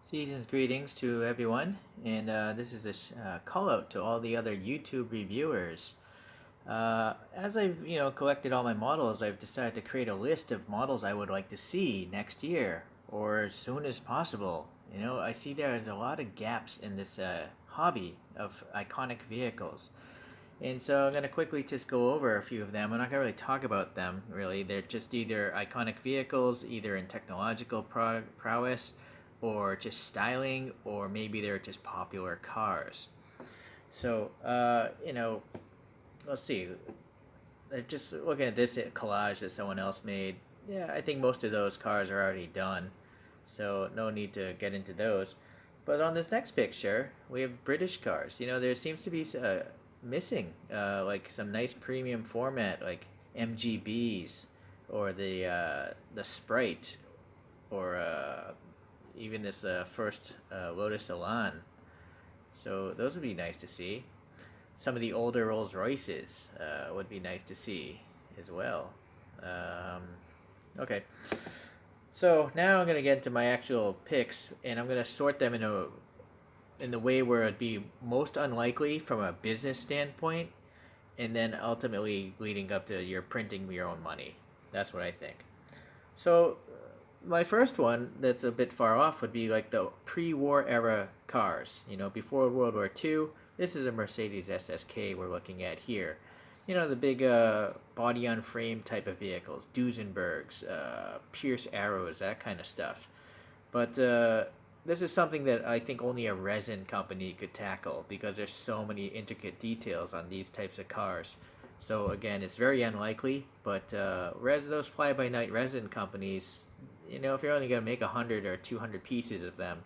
Season's greetings to everyone, and this is a call out to all the other YouTube reviewers. As I've collected all my models, I've decided to create a list of models I would like to see next year or as soon as possible. I see there's a lot of gaps in this hobby of iconic vehicles, and so I'm gonna quickly just go over a few of them. I'm not gonna really talk about them. Really, they're just either iconic vehicles, either in technological prowess or just styling, or maybe they're just popular cars. So, let's see. Just looking at this collage that someone else made, yeah, I think most of those cars are already done. So, no need to get into those. But on this next picture, we have British cars. There seems to be missing like some nice premium format, like MGBs, or the Sprite, or even this first Lotus Elan. So those would be nice to see. Some of the older Rolls Royces would be nice to see as well. Um, okay, so now I'm gonna get into my actual picks, and I'm gonna sort them in the way where it'd be most unlikely from a business standpoint, and then ultimately leading up to your printing your own money. That's what I think. So my first one that's a bit far off would be like the pre-war era cars. Before World War II. This is a Mercedes SSK we're looking at here. The big body on frame type of vehicles, Duesenbergs, Pierce Arrows, that kind of stuff. But this is something that I think only a resin company could tackle because there's so many intricate details on these types of cars. So again, it's very unlikely, but those fly-by-night resin companies, if you're only going to make 100 or 200 pieces of them,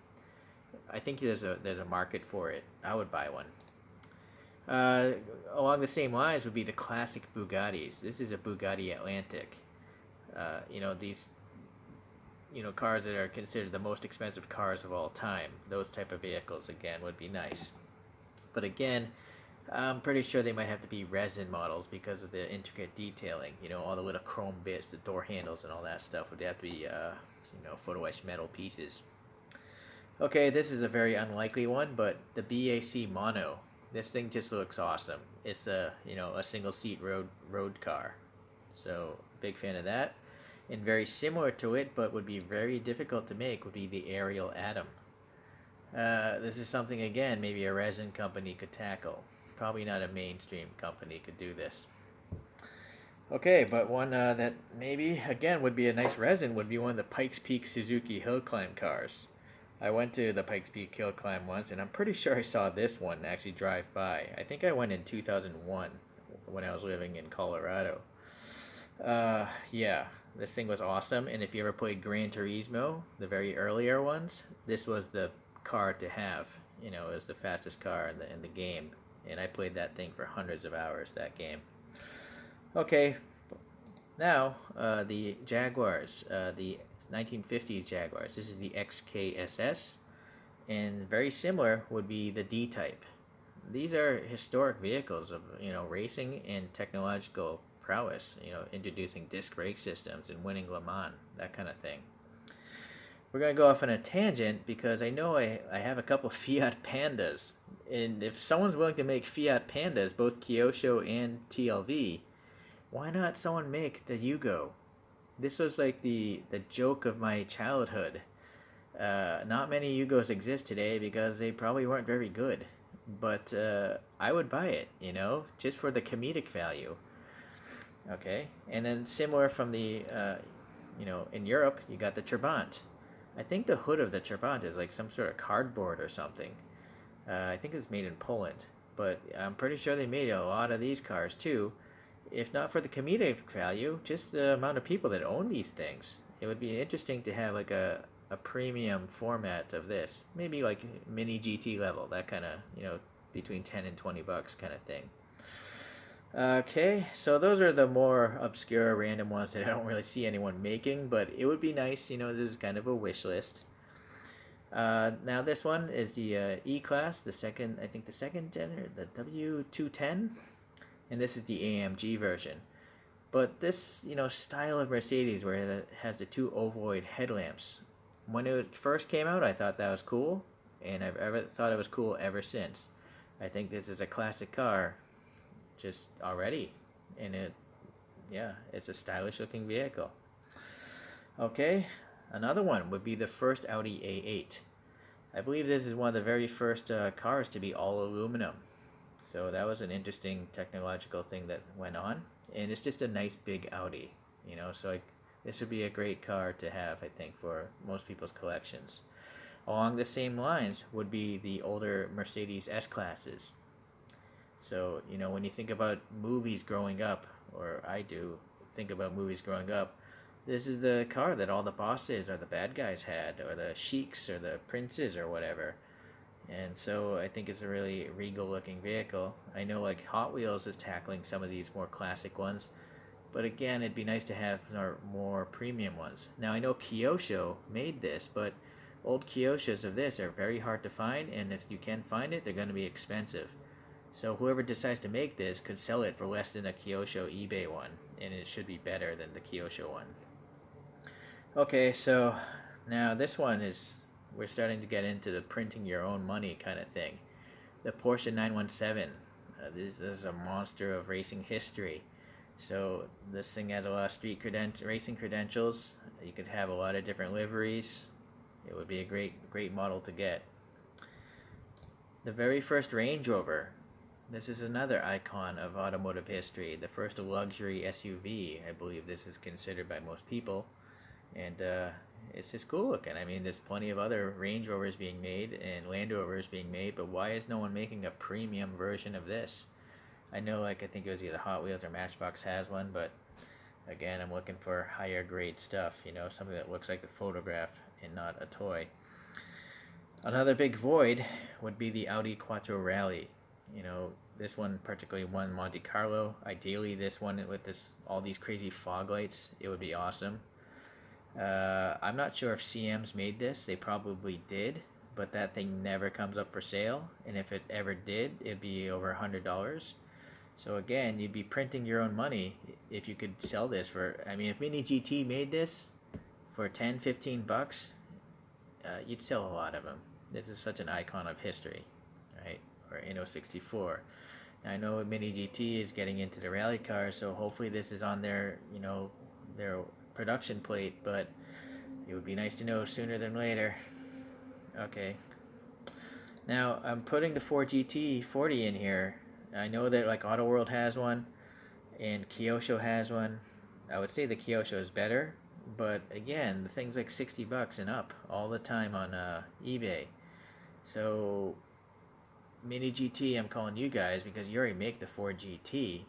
I think there's a market for it. I would buy one. Along the same lines would be the classic Bugattis. This is a Bugatti Atlantic. These cars that are considered the most expensive cars of all time. Those type of vehicles again would be nice. But again, I'm pretty sure they might have to be resin models because of the intricate detailing. All the little chrome bits, the door handles, and all that stuff would have to be photo etched metal pieces. Okay, this is a very unlikely one, but the BAC Mono. This thing just looks awesome. It's a single seat road car. So big fan of that. And very similar to it, but would be very difficult to make, would be the Ariel Atom. This is something again maybe a resin company could tackle. Probably not a mainstream company could do this. Okay, but one that maybe again would be a nice resin would be one of the Pikes Peak Suzuki hill climb cars. I went to the Pikes Peak hill climb once, and I'm pretty sure I saw this one actually drive by. I think I went in 2001 when I was living in Colorado. Yeah, this thing was awesome. And if you ever played Gran Turismo, the very earlier ones, this was the car to have. It was the fastest car in the game, and I played that thing for hundreds of hours. That game. Okay, now the Jaguars, the 1950s Jaguars. This is the XKSS, and very similar would be the D-Type. These are historic vehicles of racing and technological prowess. Introducing disc brake systems and winning Le Mans, that kind of thing. We're gonna go off on a tangent because I know I have a couple Fiat Pandas, and if someone's willing to make Fiat Pandas, both Kyosho and TLV, why not someone make the Yugo? This was like the joke of my childhood. Not many Yugos exist today because they probably weren't very good. But I would buy it, just for the comedic value. Okay, and then similar from in Europe, you got the Trabant. I think the hood of the Trabant is like some sort of cardboard or something. I think it's made in Poland, but I'm pretty sure they made a lot of these cars too. If not for the comedic value, just the amount of people that own these things. It would be interesting to have like a premium format of this. Maybe like mini GT level, that kind of, between 10 and 20 bucks kind of thing. Okay, so those are the more obscure random ones that I don't really see anyone making, but it would be nice, this is kind of a wish list. Now this one is the E-Class, the second gen, the W210, and this is the AMG version. But this, style of Mercedes where it has the two ovoid headlamps, when it first came out, I thought that was cool, and I've ever thought it was cool ever since. I think this is a classic car, just already, and yeah, it's a stylish looking vehicle. Okay, another one would be the first Audi A8. I believe this is one of the very first cars to be all aluminum. So that was an interesting technological thing that went on, and it's just a nice big Audi, So this would be a great car to have, I think, for most people's collections. Along the same lines would be the older Mercedes S-classes. So when you think about movies growing up, or I do think about movies growing up, this is the car that all the bosses or the bad guys had, or the sheiks or the princes or whatever. And so I think it's a really regal looking vehicle. I know like Hot Wheels is tackling some of these more classic ones, but again, it'd be nice to have more premium ones. Now I know Kyosho made this, but old Kyoshos of this are very hard to find, and if you can find it, they're going to be expensive. So whoever decides to make this could sell it for less than a Kyosho eBay one, and it should be better than the Kyosho one. Okay, so now this one is, we're starting to get into the printing your own money kind of thing. The Porsche 917. This is a monster of racing history. So this thing has a lot of street racing credentials. You could have a lot of different liveries. It would be a great model to get. The very first Range Rover. This is another icon of automotive history. The first luxury SUV. I believe this is considered by most people. And it's just cool looking. I mean, there's plenty of other Range Rovers being made and Land Rovers being made, but why is no one making a premium version of this? I know, I think it was either Hot Wheels or Matchbox has one, but again, I'm looking for higher grade stuff, something that looks like the photograph and not a toy. Another big void would be the Audi Quattro Rally. This one particularly won Monte Carlo. Ideally, this one with all these crazy fog lights, it would be awesome. I'm not sure if CM's made this. They probably did, but that thing never comes up for sale. And if it ever did, it'd be over $100. So again, you'd be printing your own money if you could sell this for. I mean, if Mini GT made this for 10, 15 bucks, you'd sell a lot of them. This is such an icon of history, right? Or 64. Now, I know Mini GT is getting into the rally cars, so hopefully this is on their production plate, but it would be nice to know sooner than later. Okay. Now, I'm putting the Ford GT40 in here. I know that like Auto World has one, and Kyosho has one. I would say the Kyosho is better, but again, the thing's like 60 bucks and up all the time on eBay. So, Mini GT, I'm calling you guys because you already make the Ford GT.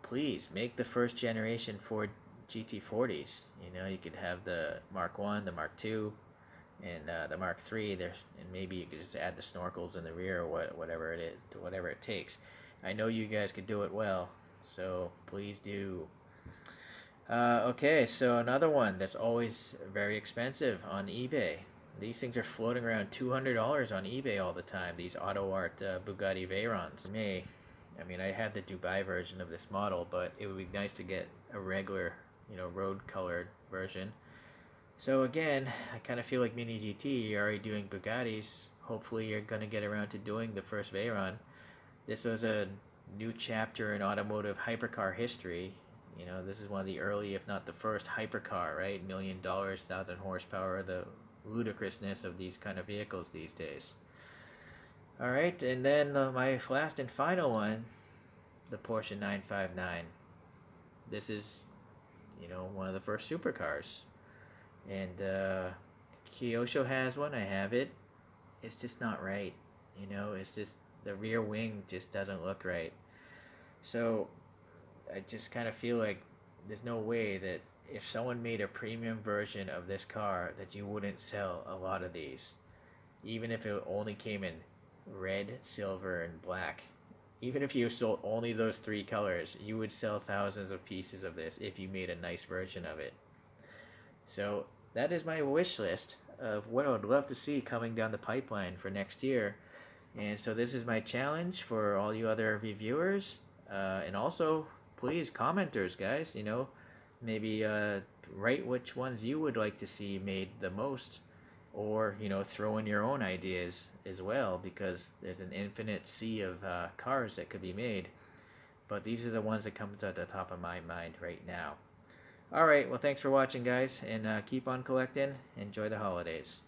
Please make the first generation Ford GT40s. You could have the Mark 1, the Mark 2, and the Mark 3 there, and maybe you could just add the snorkels in the rear or whatever it is, whatever it takes. I know you guys could do it well, so please do. Okay, so another one that's always very expensive on eBay. These things are floating around $200 on eBay all the time. These auto art Bugatti Veyrons. For me, I mean, I have the Dubai version of this model, but it would be nice to get a regular, road-colored version. So again, I kind of feel like Mini GT, you're already doing Bugattis. Hopefully you're going to get around to doing the first Veyron. This was a new chapter in automotive hypercar history. This is one of the early, if not the first hypercar, right? $1 million, 1,000 horsepower, the ludicrousness of these kind of vehicles these days. Alright, and then my last and final one, the Porsche 959. This is, one of the first supercars. And Kyosho has one, I have it. It's just not right. It's just, the rear wing just doesn't look right. So, I just kind of feel like there's no way that if someone made a premium version of this car that you wouldn't sell a lot of these. Even if it only came in red, silver, and black. Even if you sold only those three colors, you would sell thousands of pieces of this if you made a nice version of it. So that is my wish list of what I would love to see coming down the pipeline for next year. And so this is my challenge for all you other reviewers. And also, please, commenters, guys, maybe write which ones you would like to see made the most. or throw in your own ideas as well, because there's an infinite sea of cars that could be made. But these are the ones that come to the top of my mind right now. All right, well, thanks for watching, guys, and keep on collecting. Enjoy the holidays.